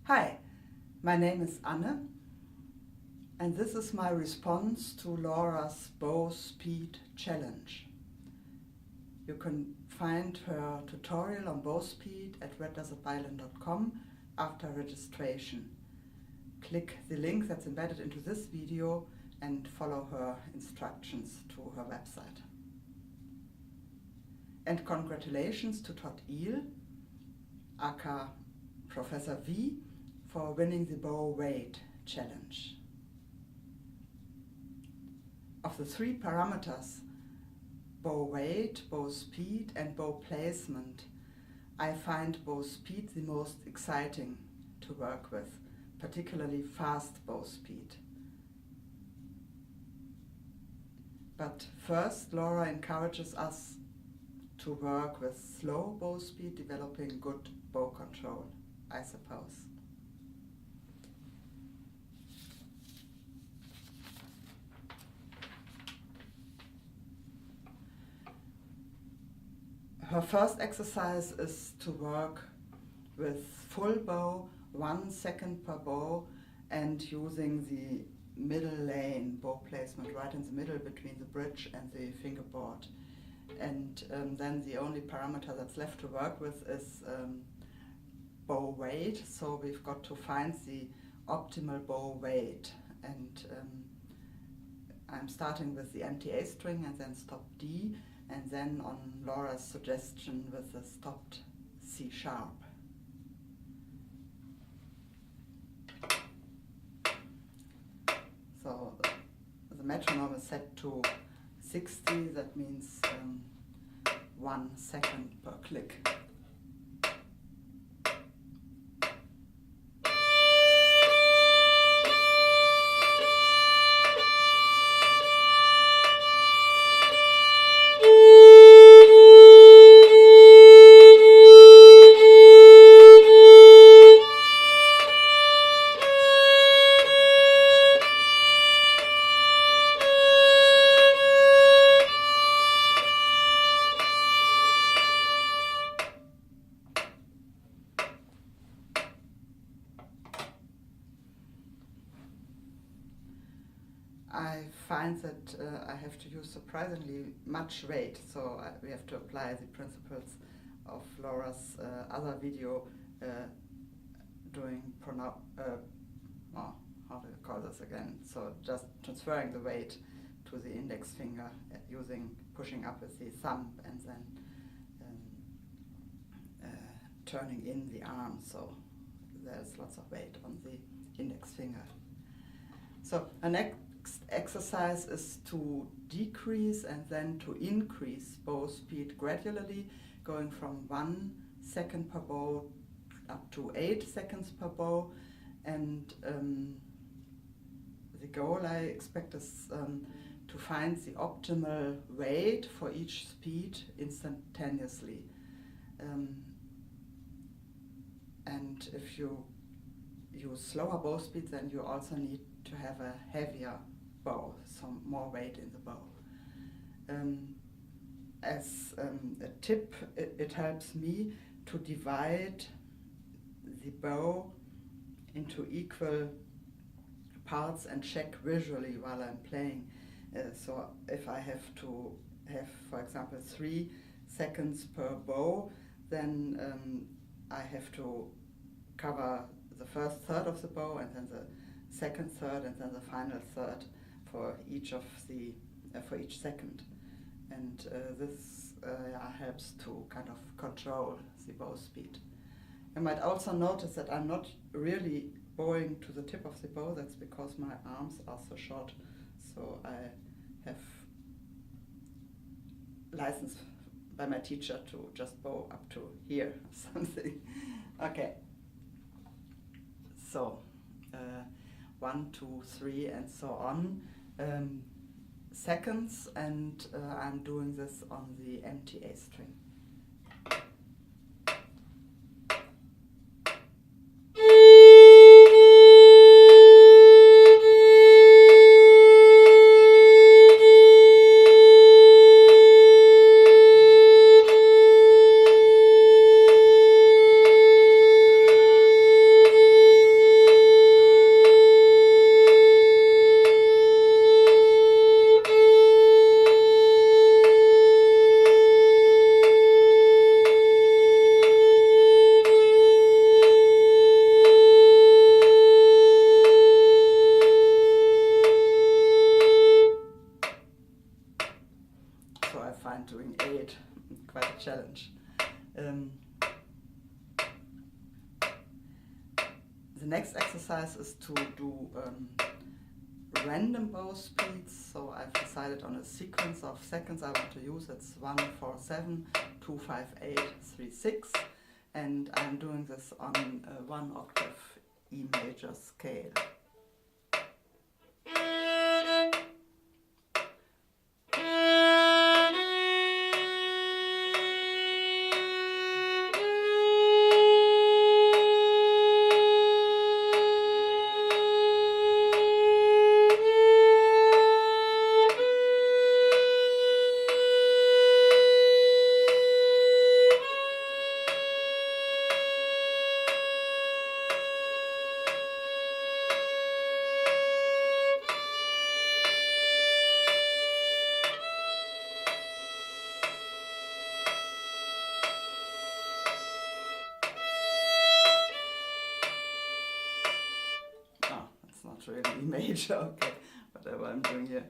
Hi, my name is Anne, and this is my response to Laura's Bow Speed Challenge. You can find her tutorial on bow speed at RedDesertViolinA.com after registration. Click the link that's embedded into this video and follow her instructions to her website. And congratulations to Todd Eel, aka Professor V, for winning the Bow Weight Challenge. Of the three parameters, bow weight, bow speed and bow placement, I find bow speed the most exciting to work with, particularly fast bow speed. But first, Laura encourages us to work with slow bow speed, developing good bow control, I suppose. Her first exercise is to work with full bow, 1 second per bow, and using the middle lane bow placement right in the middle between the bridge and the fingerboard. And then the only parameter that's left to work with is bow weight, so we've got to find the optimal bow weight. And I'm starting with the empty A string and then stop D, and then on Laura's suggestion with the stopped C sharp. So the metronome is set to 60, that means 1 second per click. I find that I have to use surprisingly much weight, so we have to apply the principles of Laura's other video doing how do you call this again? So just transferring the weight to the index finger, pushing up with the thumb and then turning in the arm, so there's lots of weight on the index finger. So the next exercise is to decrease and then to increase bow speed gradually, going from 1 second per bow up to 8 seconds per bow. And the goal I expect is to find the optimal weight for each speed instantaneously. And if you use slower bow speed, then you also need to have a heavier bow, some more weight in the bow. As a tip, it helps me to divide the bow into equal parts and check visually while I'm playing. So if I have to have, for example, 3 seconds per bow, then I have to cover the first third of the bow and then the second third and then the final third for each second. And this helps to kind of control the bow speed. You might also notice that I'm not really bowing to the tip of the bow. That's because my arms are so short, so I have license by my teacher to just bow up to here or something. Okay, so 1, 2, 3 and so on seconds, and I'm doing this on the empty A string. the next exercise is to do random bow speeds. So I've decided on a sequence of seconds I want to use. It's 1, 4, 7, 2, 5, 8, 3, 6. And I'm doing this on a 1 octave E major scale. Really E major, okay, whatever I'm doing here.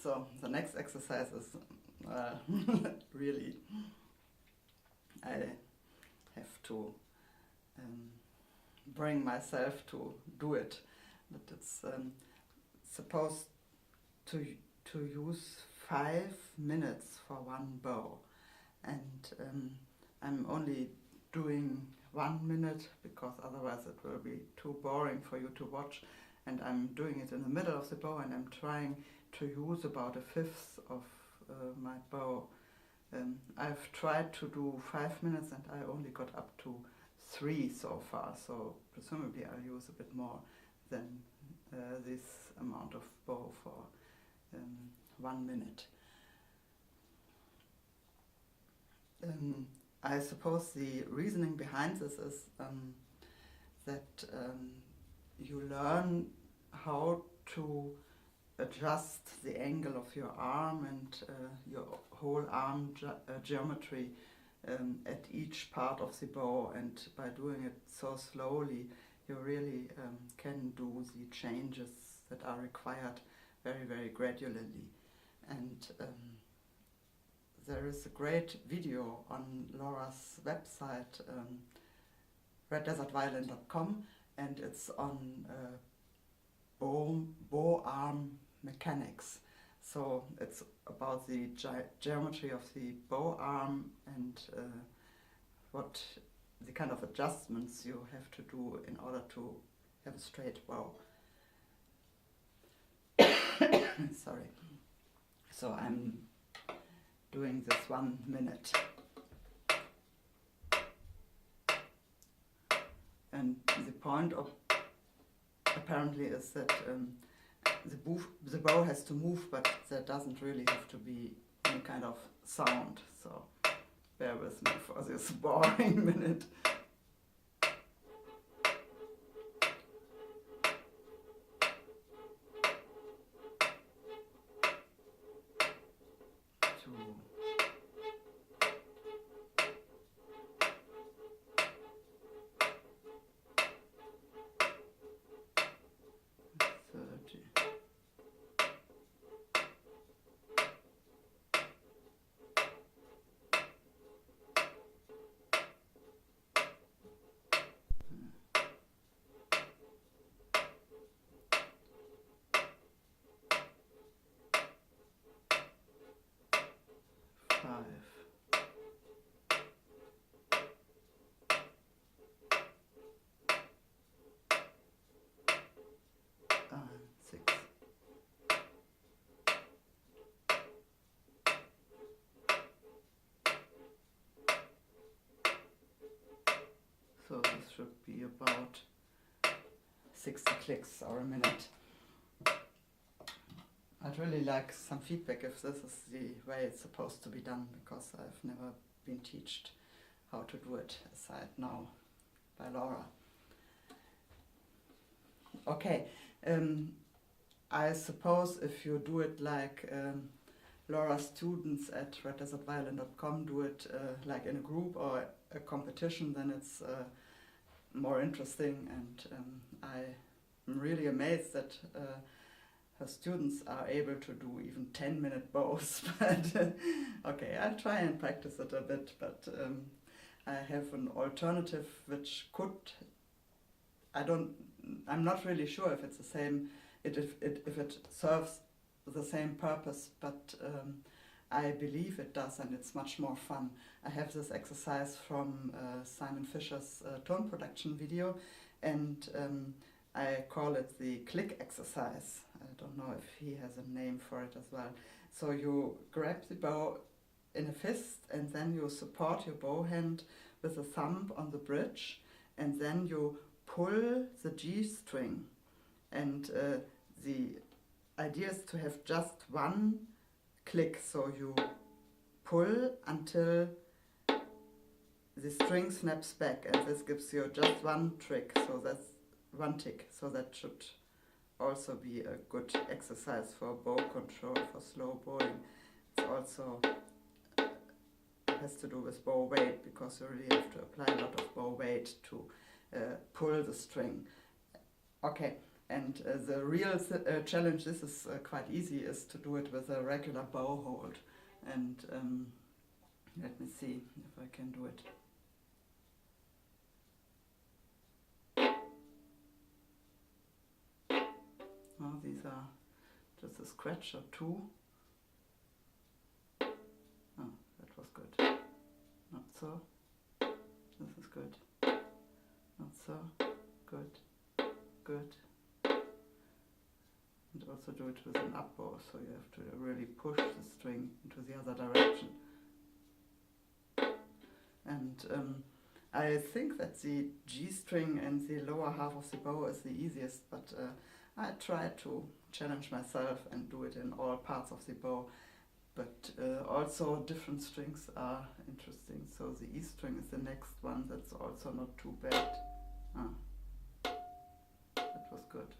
So the next exercise is really, I have to bring myself to do it, but it's supposed to use 5 minutes for one bow, and I'm only doing 1 minute because otherwise it will be too boring for you to watch, and I'm doing it in the middle of the bow, and I'm trying to use about 1/5 of my bow. I've tried to do 5 minutes and I only got up to 3 so far, so presumably I'll use a bit more than this amount of bow for 1 minute. I suppose the reasoning behind this is that you learn how to adjust the angle of your arm and your whole arm geometry at each part of the bow, and by doing it so slowly you really can do the changes that are required very, very gradually. And there is a great video on Laura's website, RedDesertViolinA.com, and it's on bow arm mechanics. So it's about the geometry of the bow arm and what the kind of adjustments you have to do in order to have a straight bow. Sorry. So I'm doing this 1 minute. And the point of apparently is that the bow has to move, but there doesn't really have to be any kind of sound. So bear with me for this boring minute. So this should be about 60 clicks or a minute. I'd really like some feedback if this is the way it's supposed to be done, because I've never been taught how to do it aside now by Laura. Okay, I suppose if you do it like Laura's students at RedDesertViolinA.com do it like in a group or a competition, then it's more interesting, and I'm really amazed that her students are able to do even 10-minute bows. But okay, I'll try and practice it a bit, but I have an alternative which could, I'm not really sure if it's the same, if it serves the same purpose, but I believe it does, and it's much more fun. I have this exercise from Simon Fisher's tone production video, and I call it the click exercise. I don't know if he has a name for it as well. So you grab the bow in a fist, and then you support your bow hand with a thumb on the bridge, and then you pull the G string. And the idea is to have just one click, so you pull until the string snaps back, and this gives you just one trick, so that's one tick. So that should also be a good exercise for bow control, for slow bowing. It's also has to do with bow weight, because you really have to apply a lot of bow weight to pull the string. Okay, and the real challenge, this is quite easy, is to do it with a regular bow hold. And let me see if I can do it. Oh, these are just a scratch or two. Oh, that was good. Not so. This is good. Not so. Good. Good. And also do it with an up bow, so you have to really push the string into the other direction. And I think that the G string and the lower half of the bow is the easiest, but I try to challenge myself and do it in all parts of the bow. But also different strings are interesting. So the E string is the next one, that's also not too bad. Ah, that was good.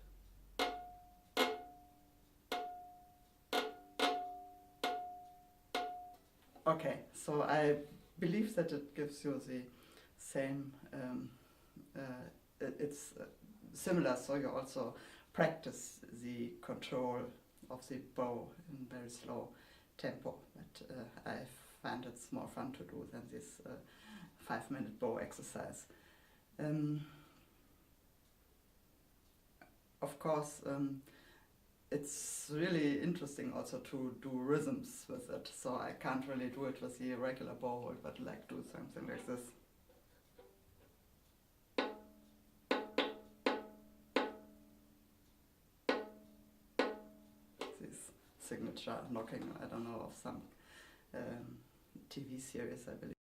Okay, so I believe that it gives you the same, it's similar, so you also practice the control of the bow in very slow tempo, but I find it's more fun to do than this 5-minute bow exercise. Of course, it's really interesting also to do rhythms with it, so I can't really do it with the regular bow hold, but like do something like this. This signature knocking, I don't know, of some TV series, I believe.